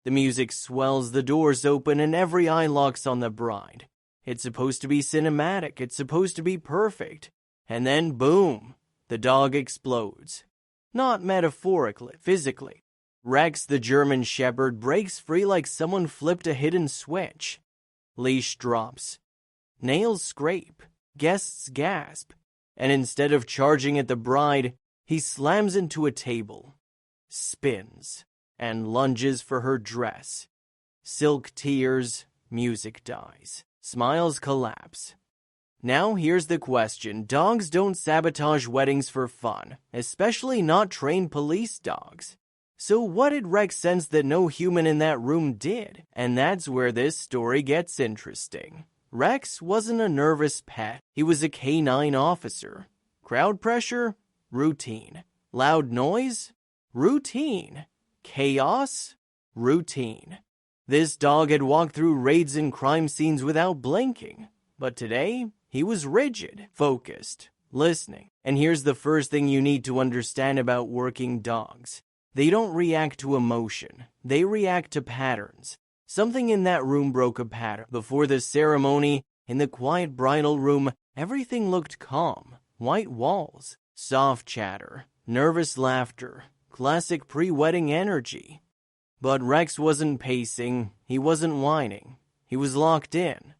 The music swells, the doors open, and every eye locks on the bride. It's supposed to be cinematic, it's supposed to be perfect. And then, boom, the dog explodes. Not metaphorically, physically. Rex, the German Shepherd, breaks free like someone flipped a hidden switch. Leash drops. Nails scrape. Guests gasp. And instead of charging at the bride, he slams into a table, spins, and lunges for her dress. Silk tears, music dies. Smiles collapse. Now here's the question. Dogs don't sabotage weddings for fun, especially not trained police dogs. So what did Rex sense that no human in that room did? And that's where this story gets interesting. Rex wasn't a nervous pet. He was a canine officer. Crowd pressure? Routine. Loud noise? Routine. Chaos? Routine. This dog had walked through raids and crime scenes without blinking. But today, he was rigid, focused, listening. And here's the first thing you need to understand about working dogs. They don't react to emotion. They react to patterns. Something in that room broke a pattern. Before the ceremony, in the quiet bridal room, everything looked calm. White walls, soft chatter, nervous laughter, classic pre-wedding energy. But Rex wasn't pacing. He wasn't whining. He was locked in.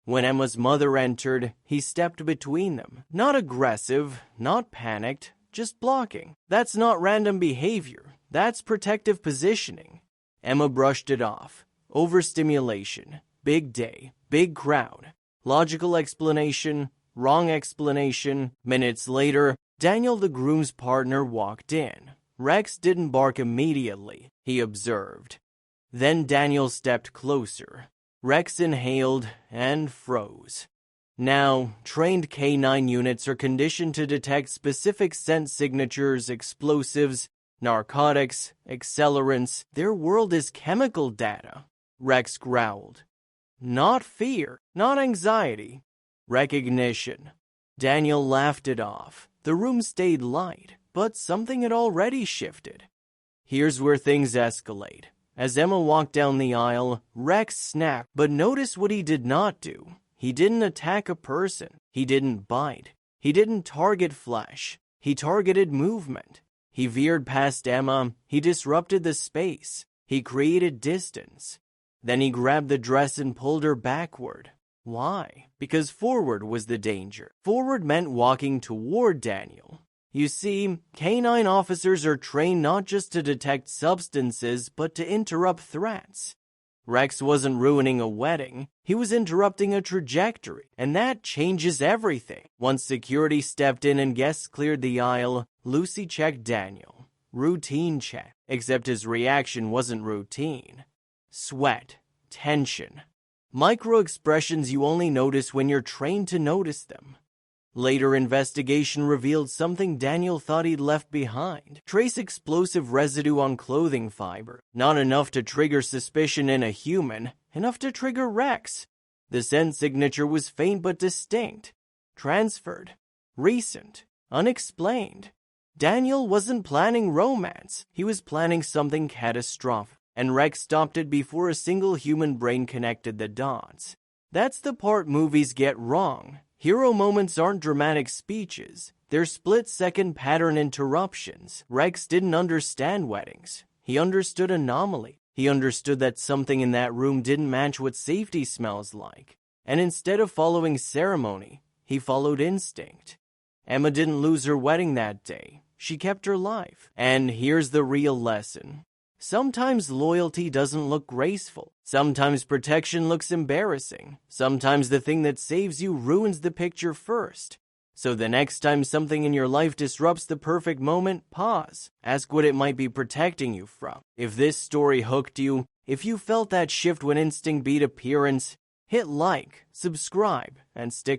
When Emma's mother entered, he stepped between them. Not aggressive, not panicked, just blocking. That's not random behavior. That's protective positioning. Emma brushed it off. Overstimulation. Big day. Big crowd. Logical explanation. Wrong explanation. Minutes later, Daniel, the groom's partner, walked in. Rex didn't bark immediately. He observed. Then Daniel stepped closer. Rex inhaled and froze. Now, trained canine units are conditioned to detect specific scent signatures, explosives, narcotics, accelerants. Their world is chemical data. Rex growled. Not fear, not anxiety. Recognition. Daniel laughed it off. The room stayed light, but something had already shifted. Here's where things escalate. As Emma walked down the aisle, Rex snapped, but notice what he did not do. He didn't attack a person. He didn't bite. He didn't target flesh. He targeted movement. He veered past Emma. He disrupted the space. He created distance. Then he grabbed the dress and pulled her backward. Why? Because forward was the danger. Forward meant walking toward Daniel. You see, canine officers are trained not just to detect substances, but to interrupt threats. Rex wasn't ruining a wedding. He was interrupting a trajectory, and that changes everything. Once security stepped in and guests cleared the aisle, Lucy checked Daniel. Routine check, except his reaction wasn't routine. Sweat, tension, micro-expressions you only notice when you're trained to notice them. Later investigation revealed something Daniel thought he'd left behind. Trace explosive residue on clothing fiber. Not enough to trigger suspicion in a human, enough to trigger Rex. The scent signature was faint but distinct. Transferred. Recent. Unexplained. Daniel wasn't planning romance. He was planning something catastrophic. And Rex stopped it before a single human brain connected the dots. That's the part movies get wrong. Hero moments aren't dramatic speeches. They're split-second pattern interruptions. Rex didn't understand weddings. He understood anomaly. He understood that something in that room didn't match what safety smells like. And instead of following ceremony, he followed instinct. Emma didn't lose her wedding that day. She kept her life. And here's the real lesson. Sometimes loyalty doesn't look graceful. Sometimes protection looks embarrassing. Sometimes the thing that saves you ruins the picture first. So the next time something in your life disrupts the perfect moment, pause. Ask what it might be protecting you from. If this story hooked you, if you felt that shift when instinct beat appearance, hit like, subscribe, and stick